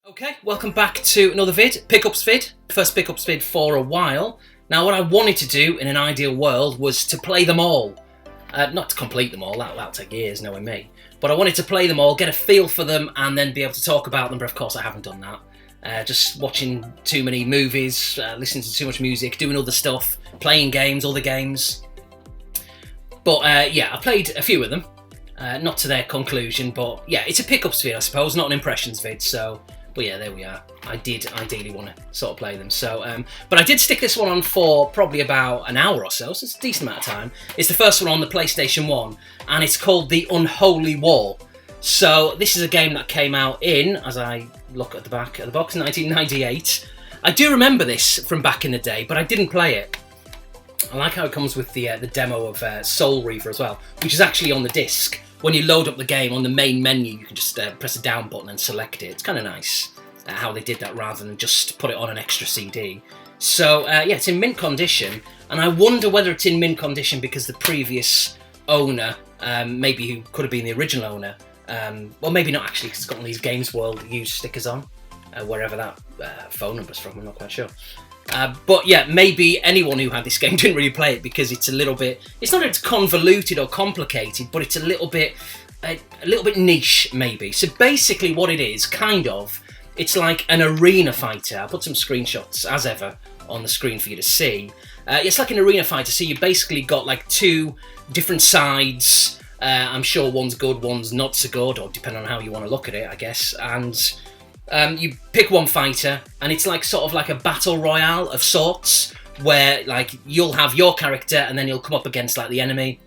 Okay, welcome back to another pickups vid, first pickups vid for a while. Now what I wanted to do in an ideal world was to play them all. Not to complete them all, that'll take years knowing me. But I wanted to play them all, get a feel for them, and then be able to talk about them, but of course I haven't done that. Just watching too many movies, listening to too much music, doing other stuff, playing games, other games. But yeah, I played a few of them, not to their conclusion, but yeah, it's a pickups vid I suppose, not an impressions vid, so... But yeah, there we are. I did ideally want to sort of play them. So, but I did stick this one on for probably about an hour or so it's a decent amount of time. It's the first one on the PlayStation 1, and it's called the Unholy War. So this is a game that came out in, as I look at the back of the box, 1998. I do remember this from back in the day, but I didn't play it. I like how it comes with the demo of Soul Reaver as well, which is actually on the disc. When you load up the game on the main menu, you can just press a down button and select it. It's kind of nice how they did that rather than just put it on an extra CD. So yeah, it's in mint condition, and I wonder whether it's in mint condition because the previous owner, maybe who could have been the original owner, well maybe not actually because it's got all these Games World used stickers on, wherever that phone number's from, I'm not quite sure. But yeah, maybe anyone who had this game didn't really play it because it's a little bit, it's not that it's convoluted or complicated, but it's a little bit niche maybe. So basically what it is, kind of, it's like an arena fighter. I'll put some screenshots as ever on the screen for you to see. It's like an arena fighter, so you basically got like two different sides. I'm sure one's good, one's not so good, or depending on how you want to look at it, I guess. And you pick one fighter, and it's like sort of like a battle royale of sorts, where like you'll have your character, and then you'll come up against like the enemy.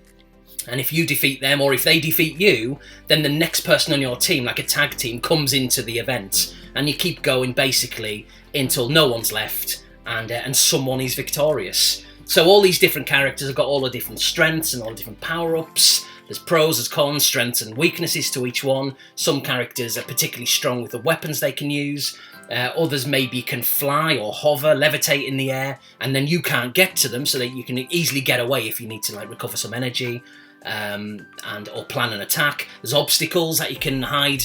And if you defeat them, or if they defeat you, then the next person on your team, like a tag team, comes into the event, and you keep going basically until no one's left, and someone is victorious. So all these different characters have got all the different strengths and all the different power-ups. There's pros, there's cons, strengths and weaknesses to each one. Some characters are particularly strong with the weapons they can use. Others maybe can fly or hover, levitate in the air, and then you can't get to them, so that you can easily get away if you need to like recover some energy or plan an attack. There's obstacles that you can hide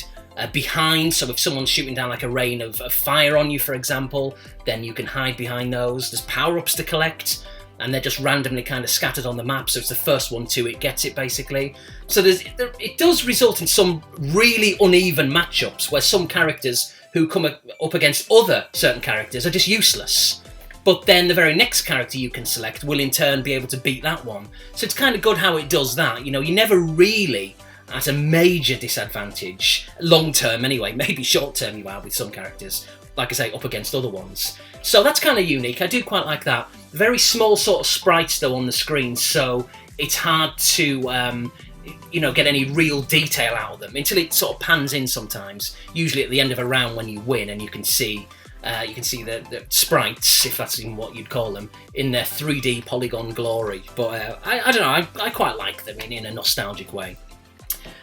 behind, so if someone's shooting down like a rain of fire on you, for example, then you can hide behind those. There's power-ups to collect, and they're just randomly kind of scattered on the map, so it's the first one to it gets it, basically. So it does result in some really uneven matchups, where some characters who come up against other certain characters are just useless. But then the very next character you can select will in turn be able to beat that one. So it's kind of good how it does that. You know, you're never really at a major disadvantage, long term anyway, maybe short term you are with some characters, like I say, up against other ones. So that's kind of unique, I do quite like that. Very small sort of sprites though on the screen, so it's hard to get any real detail out of them until it sort of pans in sometimes, usually at the end of a round when you win, and you can see the sprites, if that's even what you'd call them, in their 3D polygon glory. But I don't know, I quite like them in a nostalgic way.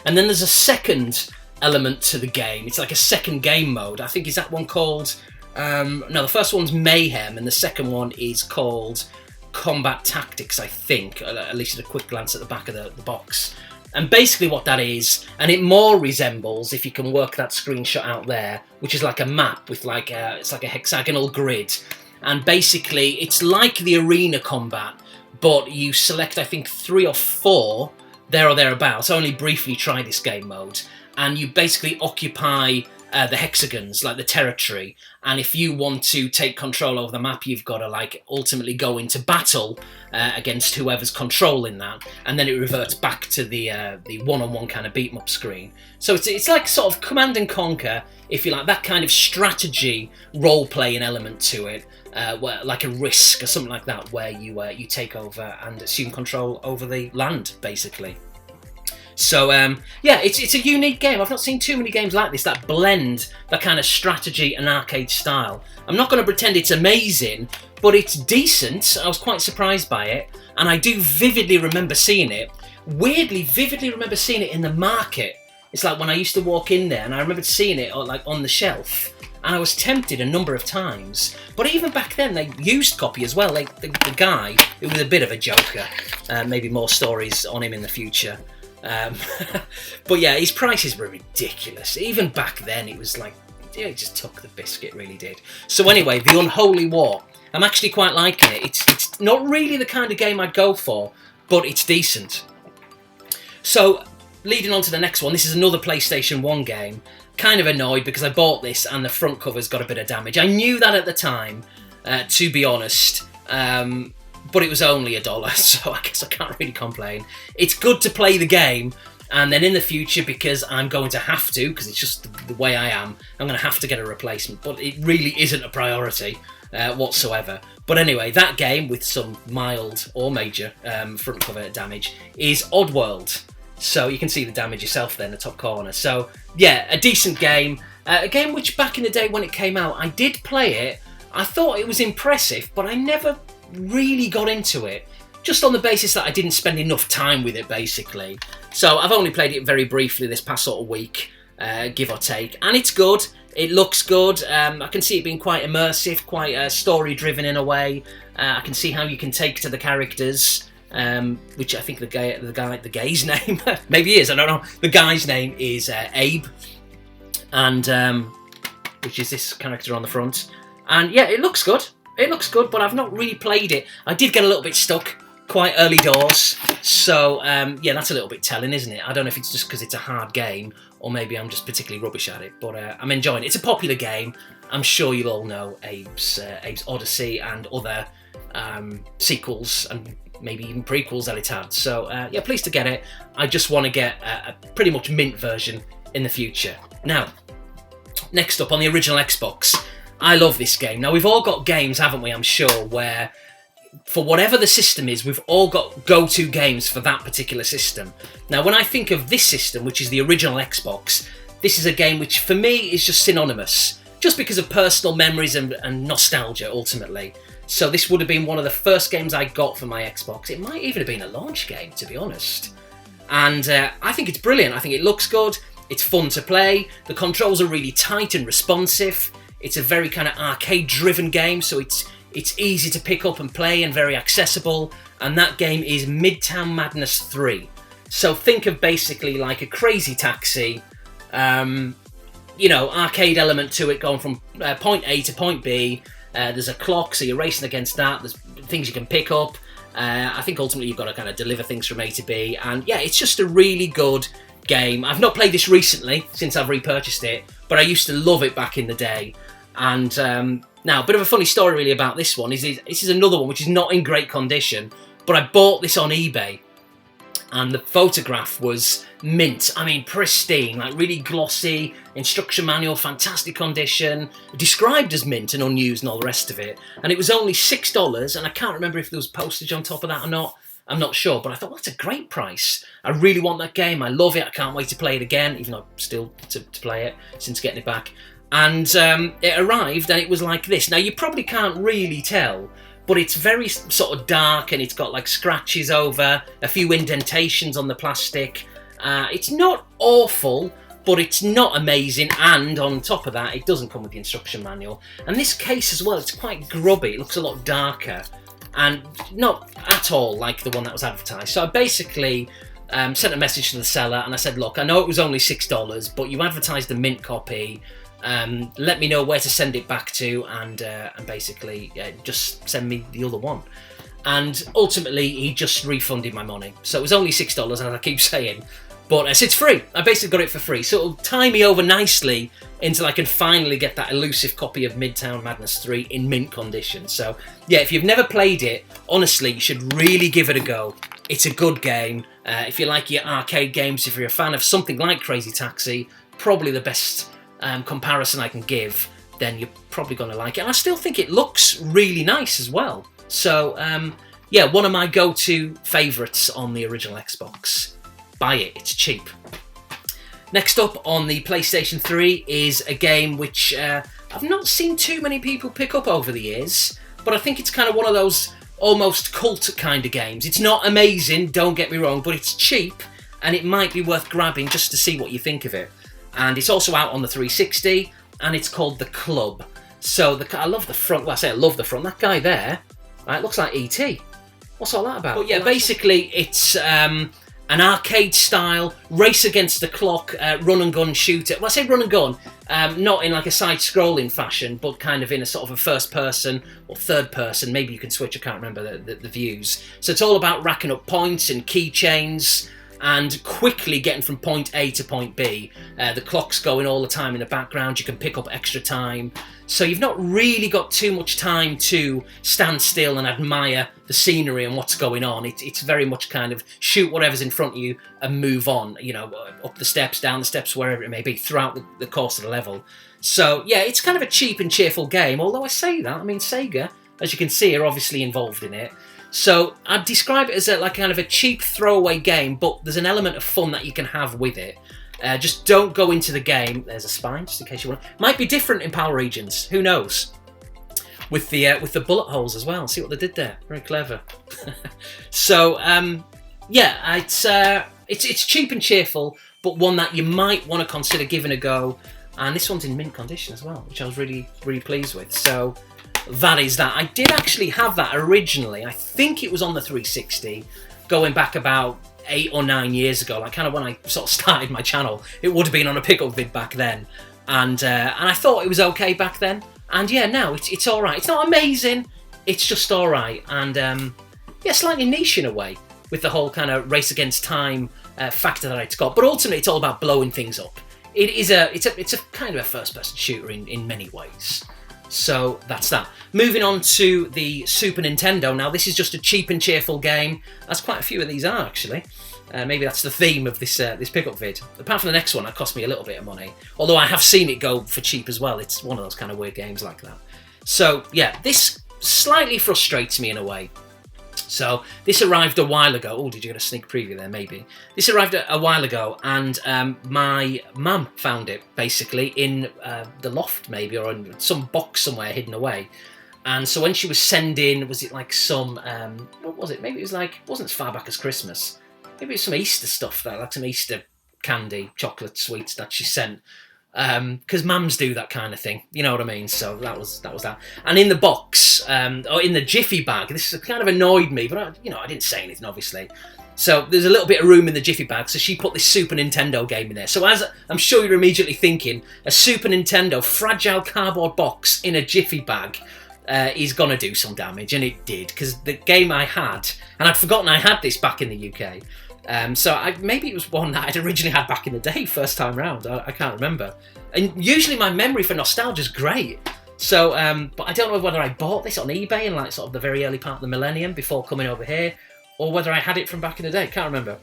And then there's a second element to the game. It's like a second game mode. I think, is that one called... no, the first one's Mayhem, and the second one is called Combat Tactics, I think, at least at a quick glance at the back of the box. And basically what that is, and it more resembles, if you can work that screenshot out there, which is like a map with like it's like a hexagonal grid, and basically it's like the arena combat, but you select, I think, 3 or 4, there or thereabouts. I only briefly tried this game mode, and you basically occupy the hexagons, like the territory, and if you want to take control over the map, you've got to like ultimately go into battle against whoever's controlling that, and then it reverts back to the one-on-one kind of beat 'em up screen. So it's like sort of Command and Conquer, if you like, that kind of strategy role-playing element to it, where, like a Risk or something like that, where you take over and assume control over the land, basically. So yeah, it's a unique game. I've not seen too many games like this that blend that kind of strategy and arcade style. I'm not going to pretend it's amazing, but it's decent. I was quite surprised by it, and I do vividly remember seeing it. Weirdly, vividly remember seeing it in the market. It's like when I used to walk in there, and I remembered seeing it like on the shelf, and I was tempted a number of times. But even back then, they used copy as well. Like the guy, who was a bit of a joker. Maybe more stories on him in the future. But yeah, his prices were ridiculous. Even back then, it was like it just took the biscuit, really did. So anyway, the Unholy War. I'm actually quite liking it. It's not really the kind of game I'd go for, but it's decent. So, leading on to the next one, this is another PlayStation 1 game. Kind of annoyed because I bought this and the front cover's got a bit of damage. I knew that at the time, to be honest, but it was only $1, so I guess I can't really complain. It's good to play the game, and then in the future, because I'm going to have to, because it's just the way I am, I'm going to have to get a replacement, but it really isn't a priority whatsoever. But anyway, that game, with some mild or major front cover damage, is Oddworld. So you can see the damage yourself there in the top corner. So yeah, a decent game. A game which back in the day when it came out, I did play it. I thought it was impressive, but I never really got into it. Just on the basis that I didn't spend enough time with it, basically. So I've only played it very briefly this past sort of week, give or take. And it's good. It looks good. I can see it being quite immersive, quite story-driven in a way. I can see how you can take to the characters, which I think the guy's name, maybe he is, I don't know. The guy's name is Abe, and which is this character on the front. And yeah, it looks good. It looks good, but I've not really played it. I did get a little bit stuck quite early doors, so yeah, that's a little bit telling, isn't it? I don't know if it's just because it's a hard game, or maybe I'm just particularly rubbish at it, but I'm enjoying it. It's a popular game. I'm sure you'll all know Abe's Oddysee and other sequels and maybe even prequels that it had. So yeah, pleased to get it. I just want to get a pretty much mint version in the future. Now, next up on the original Xbox, I love this game. Now, we've all got games, haven't we, I'm sure, where for whatever the system is, we've all got go-to games for that particular system. Now, when I think of this system, which is the original Xbox, this is a game which, for me, is just synonymous, just because of personal memories and nostalgia, ultimately. So this would have been one of the first games I got for my Xbox. It might even have been a launch game, to be honest. And I think it's brilliant. I think it looks good. It's fun to play. The controls are really tight and responsive. It's a very kind of arcade-driven game, so it's easy to pick up and play and very accessible. And that game is Midtown Madness 3. So think of basically like a Crazy Taxi, you know, arcade element to it, going from point A to point B. There's a clock, so you're racing against that. There's things you can pick up. I think ultimately you've got to kind of deliver things from A to B. And yeah, it's just a really good game. I've not played this recently since I've repurchased it, but I used to love it back in the day. And now, a bit of a funny story really about this one is this is another one which is not in great condition, but I bought this on eBay, and the photograph was mint. I mean, pristine, like really glossy, instruction manual, fantastic condition, described as mint and unused and all the rest of it. And it was only $6, and I can't remember if there was postage on top of that or not. I'm not sure, but I thought, well, that's a great price. I really want that game. I love it. I can't wait to play it again, even though I'm still to play it since getting it back. And it arrived, and it was like this. Now, you probably can't really tell, but it's very sort of dark, and it's got like scratches over, a few indentations on the plastic. It's not awful, but it's not amazing, and on top of that, it doesn't come with the instruction manual. And this case as well, it's quite grubby. It looks a lot darker, and not at all like the one that was advertised. So I basically sent a message to the seller, and I said, look, I know it was only $6, but you advertised a mint copy. Let me know where to send it back to, and basically just send me the other one. And ultimately, he just refunded my money. So it was only $6, as I keep saying, but it's free. I basically got it for free, so it'll tie me over nicely until I can finally get that elusive copy of Midtown Madness 3 in mint condition. So yeah, if you've never played it, honestly, you should really give it a go. It's a good game. If you like your arcade games, if you're a fan of something like Crazy Taxi, probably the best comparison I can give, then you're probably going to like it. And I still think it looks really nice as well. So yeah, one of my go-to favourites on the original Xbox. Buy it, it's cheap. Next up on the PlayStation 3 is a game which I've not seen too many people pick up over the years, but I think it's kind of one of those almost cult kind of games. It's not amazing, don't get me wrong, but it's cheap, and it might be worth grabbing just to see what you think of it. And it's also out on the 360, and it's called The Club. So I love the front. Well, I say I love the front. That guy there, right, looks like E.T. What's all that about? But yeah, basically it's an arcade-style, race against the clock, run-and-gun shooter. Well, I say run-and-gun, not in like a side-scrolling fashion, but kind of in a sort of a first-person or third-person. Maybe you can switch, I can't remember the views. So it's all about racking up points and keychains, and quickly getting from point A to point B. The clock's going all the time in the background, you can pick up extra time. So you've not really got too much time to stand still and admire the scenery and what's going on. It's very much kind of shoot whatever's in front of you and move on, you know, up the steps, down the steps, wherever it may be, throughout the course of the level. So yeah, it's kind of a cheap and cheerful game, although I say that, I mean, Sega, as you can see, are obviously involved in it. So I'd describe it as like kind of a cheap throwaway game, but there's an element of fun that you can have with it. Just don't go into the game. There's a spine, just in case you want. Might be different in Power Regions. Who knows? With the bullet holes as well. See what they did there. Very clever. So yeah, it's cheap and cheerful, but one that you might want to consider giving a go. And this one's in mint condition as well, which I was really pleased with. So that is that. I did actually have that originally. I think it was on the 360, going back about 8 or 9 years ago, like kind of when I sort of started my channel. It would have been on a pickup vid back then, and I thought it was okay back then. And yeah, now it's all right. It's not amazing, it's just all right, and yeah, slightly niche in a way with the whole kind of race against time factor that it's got. But ultimately, it's all about blowing things up. It's a kind of a first-person shooter in many ways. So that's that. Moving on to the Super Nintendo. Now, this is just a cheap and cheerful game, as quite a few of these are, actually. Maybe that's the theme of this pickup vid. Apart from the next one, that cost me a little bit of money. Although I have seen it go for cheap as well. It's one of those kind of weird games like that. So, yeah, this slightly frustrates me in a way. So, this arrived a while ago. Oh, did you get a sneak preview there? Maybe. This arrived a while ago, and my mum found it, basically, in the loft, maybe, or in some box somewhere hidden away. And so when she was sending, was it like some, what was it? Maybe it was like, it wasn't as far back as Christmas. Maybe it was some Easter stuff there, like some Easter candy, chocolate sweets that she sent. Because mums do that kind of thing, you know what I mean? So that was that. And in the box, or in the jiffy bag, this kind of annoyed me, but I didn't say anything, obviously. So there's a little bit of room in the jiffy bag, so she put this Super Nintendo game in there. So as I'm sure you're immediately thinking, a Super Nintendo fragile cardboard box in a jiffy bag is gonna do some damage, and it did, because the game I had, and I'd forgotten I had this back in the UK. So maybe it was one that I'd originally had back in the day, first time round. I can't remember. And usually my memory for nostalgia is great. So, but I don't know whether I bought this on eBay in like sort of the very early part of the millennium before coming over here, or whether I had it from back in the day. Can't remember.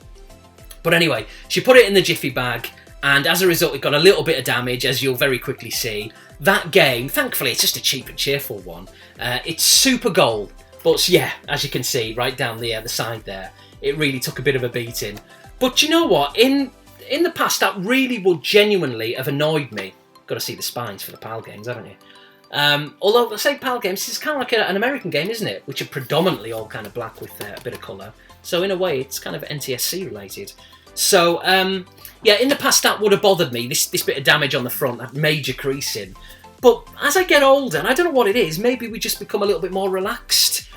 But anyway, she put it in the jiffy bag, and as a result, it got a little bit of damage, as you'll very quickly see. That game, thankfully, it's just a cheap and cheerful one. It's super gold, but yeah, as you can see, right down the side there, it really took a bit of a beating. But you know what? In the past, that really would genuinely have annoyed me. Got to see the spines for the PAL games, haven't you? Although, I say PAL games, it's kind of like an American game, isn't it? Which are predominantly all kind of black with a bit of colour. So in a way, it's kind of NTSC related. So, yeah, in the past, that would have bothered me, this bit of damage on the front, that major creasing. But as I get older, and I don't know what it is, maybe we just become a little bit more relaxed.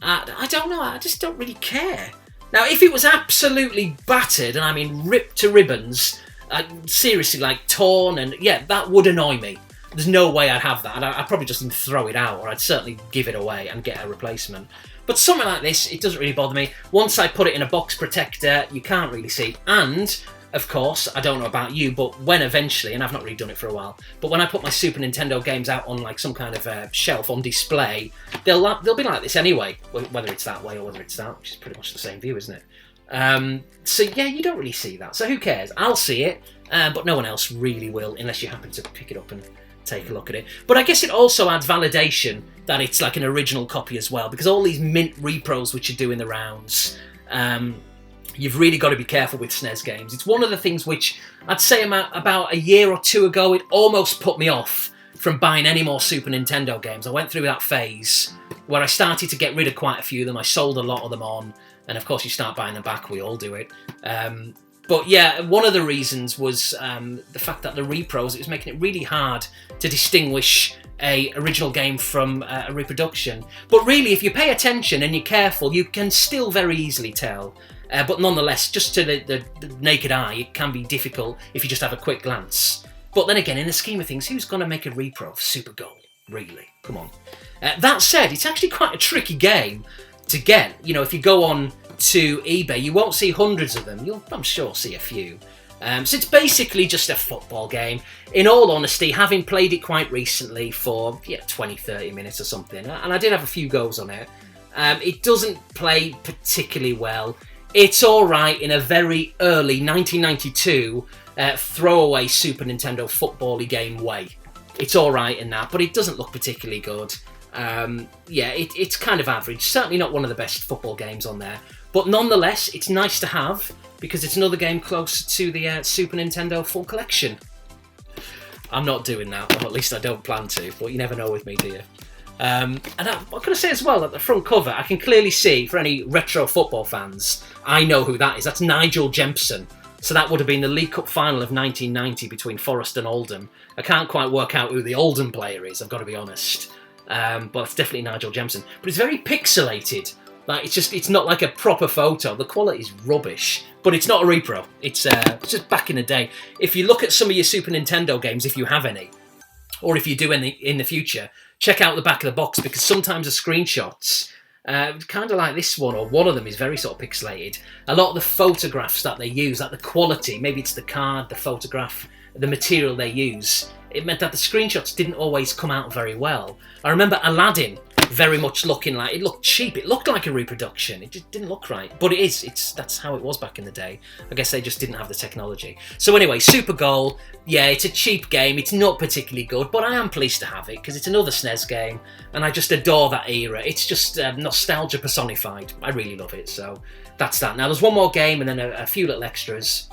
I don't know, I just don't really care. Now, if it was absolutely battered, and I mean ripped to ribbons, seriously, like torn, and yeah, that would annoy me. There's no way I'd have that. I'd probably just throw it out, or I'd certainly give it away and get a replacement. But something like this, it doesn't really bother me. Once I put it in a box protector, you can't really see. And, of course, I don't know about you, but when eventually, and I've not really done it for a while, but when I put my Super Nintendo games out on like some kind of shelf on display, they'll be like this anyway, whether it's that way or whether it's that, which is pretty much the same view, isn't it? So yeah, you don't really see that. So who cares? I'll see it, but no one else really will, unless you happen to pick it up and take a look at it. But I guess it also adds validation that it's like an original copy as well, because all these mint repros which are doing the rounds, you've really got to be careful with SNES games. It's one of the things which I'd say about a year or two ago, it almost put me off from buying any more Super Nintendo games. I went through that phase where I started to get rid of quite a few of them. I sold a lot of them on, and of course you start buying them back. We all do it. But yeah, one of the reasons was the fact that the repros, it was making it really hard to distinguish a original game from a reproduction. But really, if you pay attention and you're careful, you can still very easily tell. But nonetheless, just to the naked eye, it can be difficult if you just have a quick glance. But then again, in the scheme of things, who's going to make a repro of Super Goal? Really? Come on. That said, it's actually quite a tricky game to get. You know, if you go on to eBay, you won't see hundreds of them. You'll, I'm sure, see a few. So it's basically just a football game. In all honesty, having played it quite recently for 20-30 minutes or something, and I did have a few goes on it, it doesn't play particularly well. It's alright in a very early 1992 throwaway Super Nintendo football-y game way. It's alright in that, but it doesn't look particularly good. It's kind of average. Certainly not one of the best football games on there. But nonetheless, it's nice to have, because it's another game closer to the Super Nintendo full collection. I'm not doing that, or at least I don't plan to, but you never know with me, do you? And what can I say as well, at the front cover, I can clearly see, for any retro football fans, I know who that is. That's Nigel Jempson. So that would have been the League Cup final of 1990 between Forest and Oldham. I can't quite work out who the Oldham player is, I've got to be honest. But it's definitely Nigel Jempson. But it's very pixelated. Like, it's not like a proper photo. The quality's rubbish. But it's not a repro. It's just back in the day. If you look at some of your Super Nintendo games, if you have any, or if you do any in the future, check out the back of the box, because sometimes the screenshots, kind of like this one, or one of them, is very sort of pixelated. A lot of the photographs that they use, like the quality, maybe it's the card, the photograph, the material they use, it meant that the screenshots didn't always come out very well. I remember Aladdin very much looking like, it looked cheap, it looked like a reproduction, it just didn't look right. But that's how it was back in the day. I guess they just didn't have the technology. So anyway, Super Goal, yeah, it's a cheap game, it's not particularly good, but I am pleased to have it, because it's another SNES game, and I just adore that era. It's just nostalgia personified. I really love it, so that's that. Now there's one more game, and then a few little extras.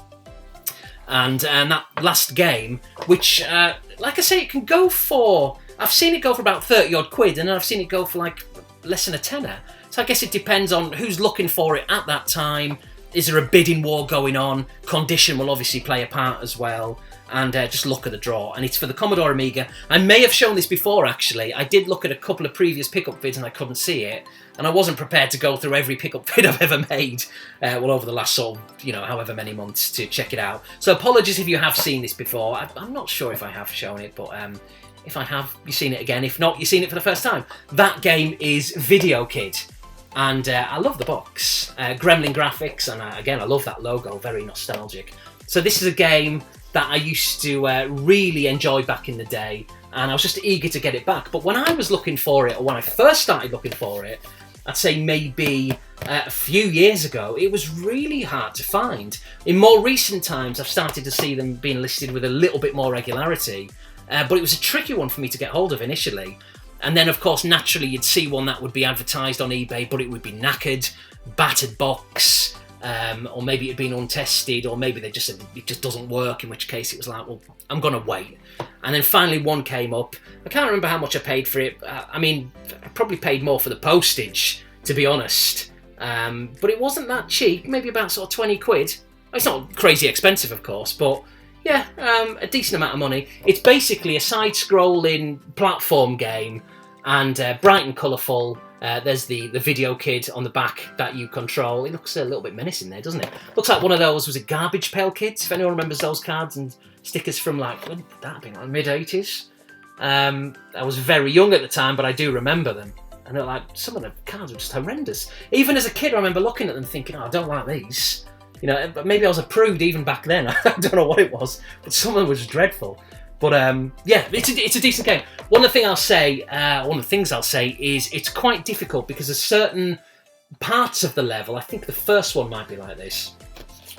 And that last game, which, like I say, it can go for, I've seen it go for about 30 odd quid, and then I've seen it go for like less than a tenner. So I guess it depends on who's looking for it at that time. Is there a bidding war going on? Condition will obviously play a part as well. And just look at the draw. And it's for the Commodore Amiga. I may have shown this before, actually. I did look at a couple of previous pickup vids and I couldn't see it. And I wasn't prepared to go through every pickup vid I've ever made, over the last sort of, however many months to check it out. So apologies if you have seen this before. I'm not sure if I have shown it, but if I have, you've seen it again. If not, you've seen it for the first time. That game is Video Kid. And I love the box. Gremlin graphics, and again, I love that logo, very nostalgic. So this is a game that I used to really enjoy back in the day, and I was just eager to get it back. But when I was looking for it, or when I first started looking for it, I'd say maybe a few years ago, it was really hard to find. In more recent times, I've started to see them being listed with a little bit more regularity, but it was a tricky one for me to get hold of initially. And then, of course, naturally, you'd see one that would be advertised on eBay, but it would be knackered, battered box, or maybe it had been untested, or maybe they just said it just doesn't work, in which case it was like, well, I'm going to wait. And then finally one came up. I can't remember how much I paid for it. I mean, I probably paid more for the postage, to be honest. But it wasn't that cheap, maybe about sort of 20 quid. It's not crazy expensive, of course, but yeah, a decent amount of money. It's basically a side-scrolling platform game, and bright and colourful. There's the Video Kid on the back that you control. It looks a little bit menacing there, doesn't it? Looks like one of those, was it Garbage Pail Kids? If anyone remembers those cards and stickers from like, when would that have been, like mid-80s? I was very young at the time, but I do remember them. And like, some of the cards were just horrendous. Even as a kid, I remember looking at them thinking, oh, I don't like these. But maybe I was a prude even back then. I don't know what it was, but some of them was dreadful. But yeah, it's a decent game. One of the things I'll say is it's quite difficult because there's certain parts of the level. I think the first one might be like this,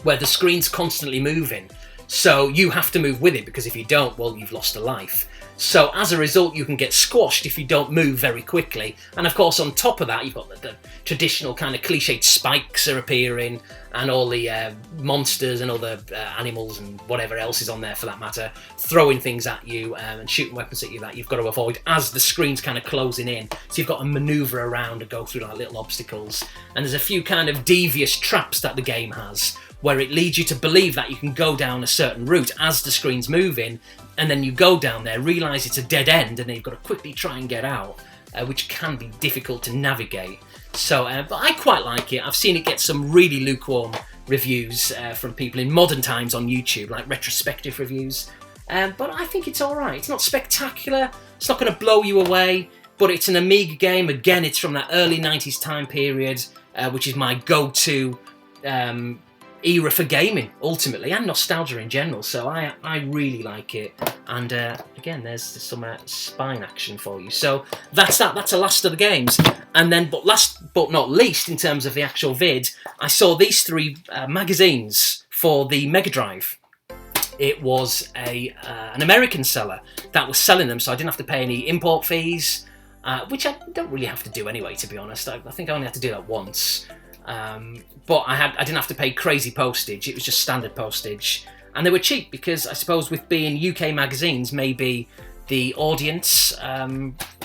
where the screen's constantly moving, so you have to move with it, because if you don't, well, you've lost a life. So as a result, you can get squashed if you don't move very quickly. And of course, on top of that, you've got the traditional kind of cliched spikes are appearing, and all the monsters and other animals and whatever else is on there for that matter, throwing things at you and shooting weapons at you that you've got to avoid as the screen's kind of closing in. So you've got to manoeuvre around and go through like little obstacles. And there's a few kind of devious traps that the game has, where it leads you to believe that you can go down a certain route as the screen's moving, and then you go down there, realise it's a dead end, and then you've got to quickly try and get out. which can be difficult to navigate. So, but I quite like it. I've seen it get some really lukewarm reviews from people in modern times on YouTube, like retrospective reviews. But I think it's alright. It's not spectacular, it's not going to blow you away, but it's an Amiga game. Again, it's from that early 90s time period, which is my go-to era for gaming, ultimately, and nostalgia in general. So I really like it. And again, there's some spine action for you. So that's that. That's the last of the games. And then, but last but not least, in terms of the actual vid, I saw these 3 magazines for the Mega Drive. It was an American seller that was selling them, so I didn't have to pay any import fees, which I don't really have to do anyway, to be honest. I think I only had to do that once. But I didn't have to pay crazy postage. It was just standard postage. And they were cheap because I suppose with being UK magazines, maybe the audience,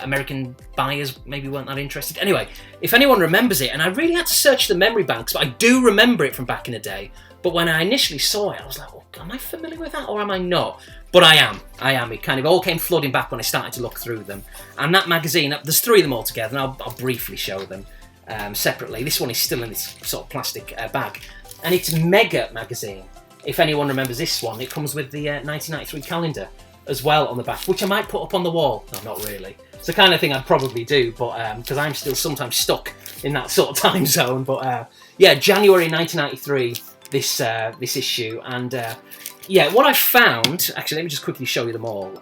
American buyers, maybe weren't that interested. Anyway, if anyone remembers it, and I really had to search the memory banks, but I do remember it from back in the day. But when I initially saw it, I was like, oh, am I familiar with that or am I not? But I am. It kind of all came flooding back when I started to look through them. And that magazine, there's 3 of them all together, and I'll briefly show them separately. This one is still in this sort of plastic bag. And it's Mega magazine. If anyone remembers this one, it comes with the 1993 calendar as well on the back, which I might put up on the wall. No, not really. It's the kind of thing I'd probably do, but because I'm still sometimes stuck in that sort of time zone. But yeah, January 1993, this issue. And yeah, what I found, actually, let me just quickly show you them all.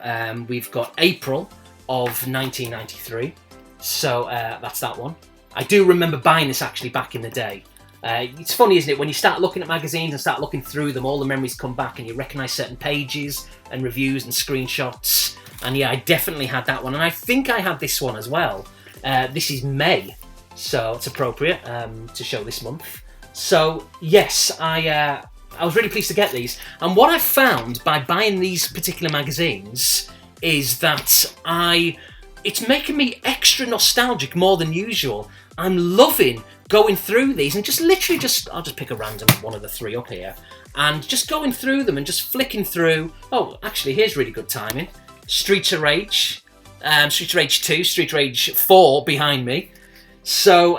We've got April of 1993. So that's that one. I do remember buying this actually back in the day. It's funny, isn't it? When you start looking at magazines and start looking through them, all the memories come back and you recognise certain pages and reviews and screenshots. And yeah, I definitely had that one. And I think I had this one as well. This is May, so it's appropriate to show this month. So yes, I was really pleased to get these. And what I found by buying these particular magazines is that it's making me extra nostalgic more than usual. I'm loving going through these and I'll just pick a random one of the 3 up here and just going through them and just flicking through. Oh, actually, here's really good timing. Streets of Rage, Streets of Rage 2, Streets of Rage 4 behind me. So,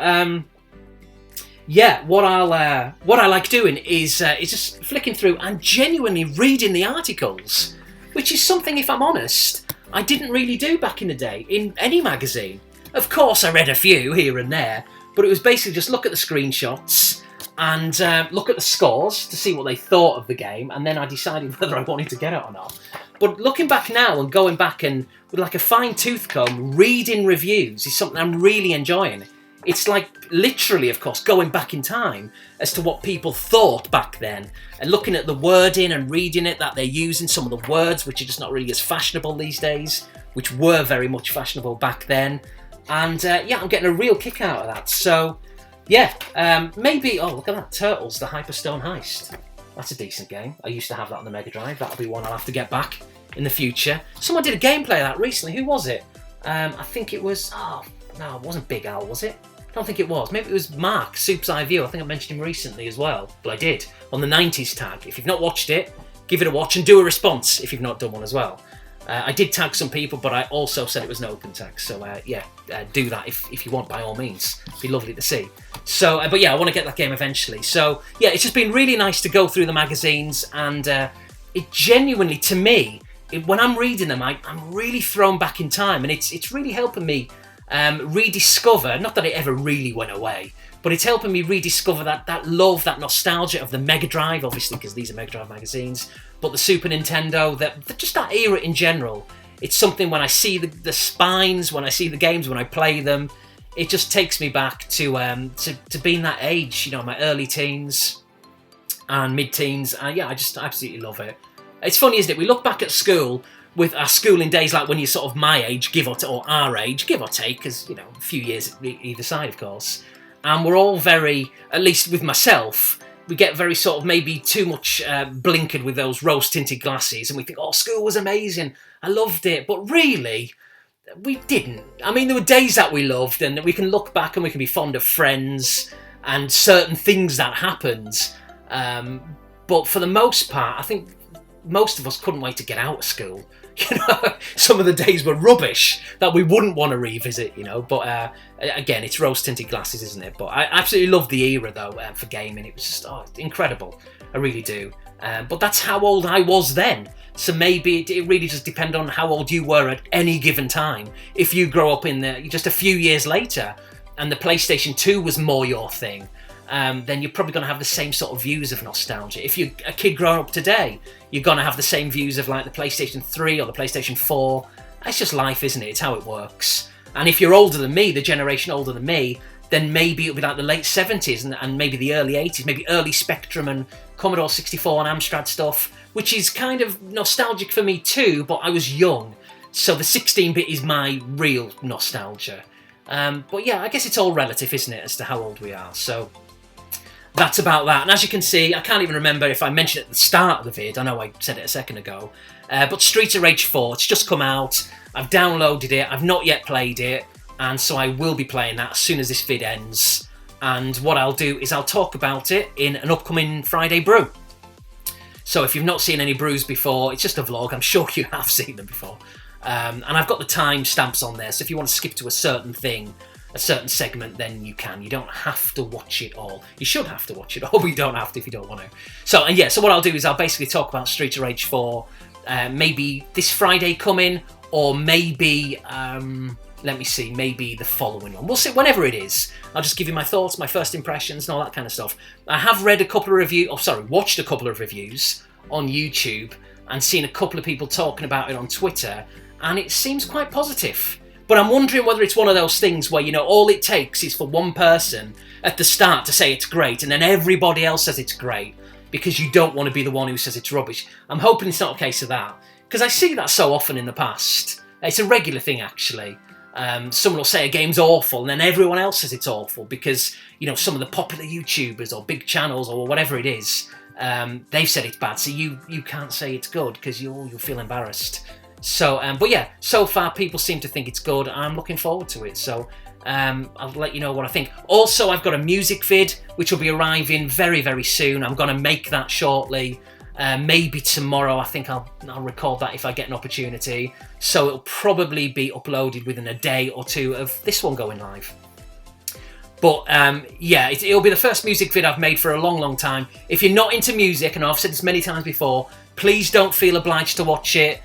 yeah, what I like doing is just flicking through and genuinely reading the articles, which is something, if I'm honest, I didn't really do back in the day in any magazine. Of course, I read a few here and there, but it was basically just look at the screenshots and look at the scores to see what they thought of the game, and then I decided whether I wanted to get it or not. But looking back now and going back and with like a fine-tooth comb, reading reviews is something I'm really enjoying. It's like literally, of course, going back in time as to what people thought back then and looking at the wording and reading it that they're using, some of the words which are just not really as fashionable these days, which were very much fashionable back then. And yeah, I'm getting a real kick out of that. So yeah, maybe, oh, look at that, Turtles, the Hyperstone Heist. That's a decent game. I used to have that on the Mega Drive. That'll be one I'll have to get back in the future. Someone did a gameplay of that recently. Who was it? I think it was, oh, no, it wasn't Big Al, was it? I don't think it was. Maybe it was Mark, Soup's Eye View. I think I mentioned him recently as well. But I did, on the 90s tag. If you've not watched it, give it a watch and do a response if you've not done one as well. I did tag some people, but I also said it was an open tag. So yeah, do that if you want, by all means. It'd be lovely to see. So, but yeah, I want to get that game eventually. So yeah, it's just been really nice to go through the magazines, and it genuinely, to me, when I'm reading them, I'm really thrown back in time, and it's really helping me rediscover, not that it ever really went away, but it's helping me rediscover that love, that nostalgia of the Mega Drive, obviously, because these are Mega Drive magazines, but the Super Nintendo, just that era in general. It's something when I see the spines, when I see the games, when I play them, it just takes me back to being that age, you know, my early teens and mid-teens. Yeah, I just absolutely love it. It's funny, isn't it? We look back at school, with our schooling days, like when you're sort of my age, or our age, give or take, because, you know, a few years either side, of course. And we're all very, at least with myself, we get very sort of maybe too much blinkered with those rose-tinted glasses, and we think, oh, school was amazing, I loved it. But really, we didn't. I mean, there were days that we loved, and we can look back and we can be fond of friends and certain things that happened. But for the most part, I think most of us couldn't wait to get out of school. You know, some of the days were rubbish that we wouldn't want to revisit, you know. But again, it's rose-tinted glasses, isn't it? But I absolutely loved the era, though, for gaming. It was just incredible. I really do. But that's how old I was then. So maybe it really just depends on how old you were at any given time. If you grow up in just a few years later and the PlayStation 2 was more your thing, then you're probably going to have the same sort of views of nostalgia. If you're a kid growing up today, you're going to have the same views of like the PlayStation 3 or the PlayStation 4. That's just life, isn't it? It's how it works. And if you're older than me, the generation older than me, then maybe it'll be like the late 70s and maybe the early 80s, maybe early Spectrum and Commodore 64 and Amstrad stuff, which is kind of nostalgic for me too, but I was young. So the 16-bit is my real nostalgia. But yeah, I guess it's all relative, isn't it, as to how old we are. So that's about that. And as you can see, I can't even remember if I mentioned it at the start of the vid. I know I said it a second ago. But Streets of Rage 4, it's just come out. I've downloaded it. I've not yet played it. And so I will be playing that as soon as this vid ends. And what I'll do is I'll talk about it in an upcoming Friday brew. So if you've not seen any brews before, it's just a vlog. I'm sure you have seen them before. And I've got the time stamps on there. So if you want to skip to a certain thing, a certain segment, then you can. You don't have to watch it all. You should have to watch it all, but you don't have to if you don't want to. So, and yeah, so what I'll do is I'll basically talk about Streets of Rage 4, maybe this Friday coming, or maybe, let me see, maybe the following one. We'll see, whenever it is. I'll just give you my thoughts, my first impressions, and all that kind of stuff. I have read a couple of reviews, watched a couple of reviews on YouTube, and seen a couple of people talking about it on Twitter, and it seems quite positive. But I'm wondering whether it's one of those things where, you know, all it takes is for one person at the start to say it's great, and then everybody else says it's great, because you don't want to be the one who says it's rubbish. I'm hoping it's not a case of that, because I see that so often in the past. It's a regular thing, actually. Someone will say a game's awful, and then everyone else says it's awful, because, you know, some of the popular YouTubers or big channels or whatever it is, they've said it's bad, so you can't say it's good, because you'll feel embarrassed. So, but yeah, so far people seem to think it's good. I'm looking forward to it. So, I'll let you know what I think. Also, I've got a music vid, which will be arriving very, very soon. I'm going to make that shortly. Maybe tomorrow. I think I'll record that if I get an opportunity. So it'll probably be uploaded within a day or two of this one going live. But yeah, it'll be the first music vid I've made for a long, long time. If you're not into music, and I've said this many times before, please don't feel obliged to watch it.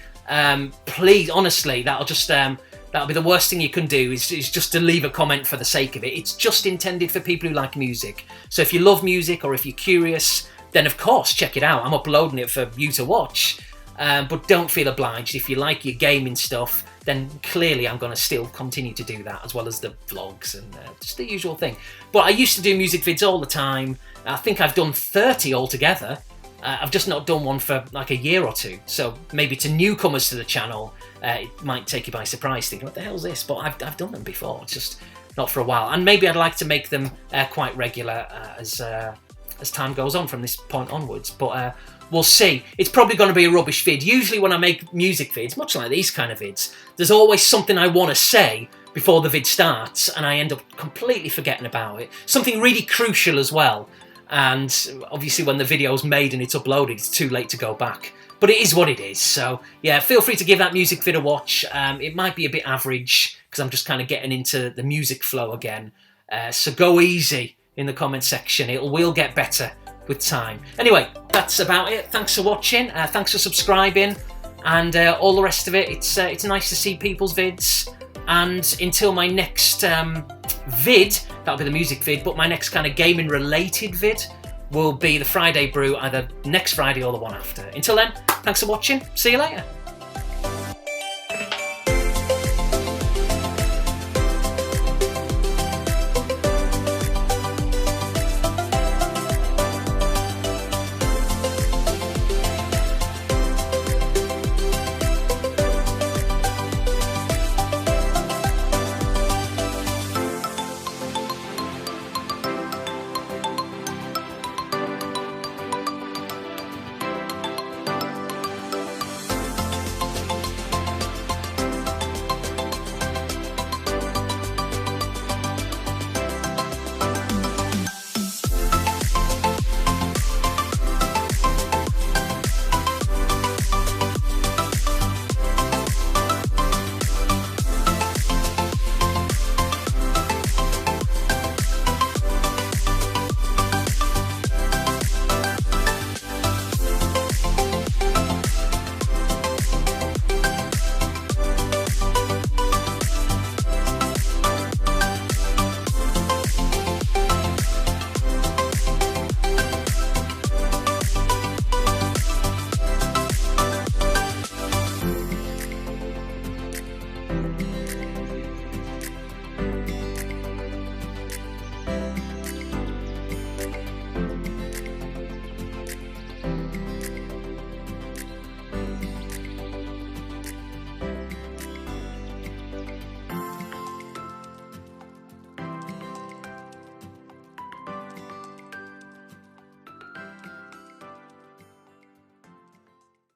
Please, honestly, that'll be the worst thing you can do is just to leave a comment for the sake of it. It's just intended for people who like music. So if you love music or if you're curious, then of course check it out. I'm uploading it for you to watch. But don't feel obliged. If you like your gaming stuff, then clearly I'm going to still continue to do that, as well as the vlogs and just the usual thing. But I used to do music vids all the time. I think I've done 30 altogether. I've just not done one for like a year or two. So maybe to newcomers to the channel, it might take you by surprise, thinking, what the hell's this? But I've done them before, it's just not for a while. And maybe I'd like to make them quite regular as time goes on from this point onwards. But we'll see. It's probably going to be a rubbish vid. Usually when I make music vids, much like these kind of vids, there's always something I want to say before the vid starts, and I end up completely forgetting about it. Something really crucial as well. And obviously when the video's made and it's uploaded, it's too late to go back. But it is what it is. So yeah, feel free to give that music vid a watch. It might be a bit average because I'm just kind of getting into the music flow again. So go easy in the comment section. It will get better with time. Anyway, that's about it. Thanks for watching. Thanks for subscribing. And all the rest of it. It's nice to see people's vids. And until my next vid, that'll be the music vid, but my next kind of gaming related vid will be the Friday brew, either next Friday or the one after. Until then, thanks for watching. See you later.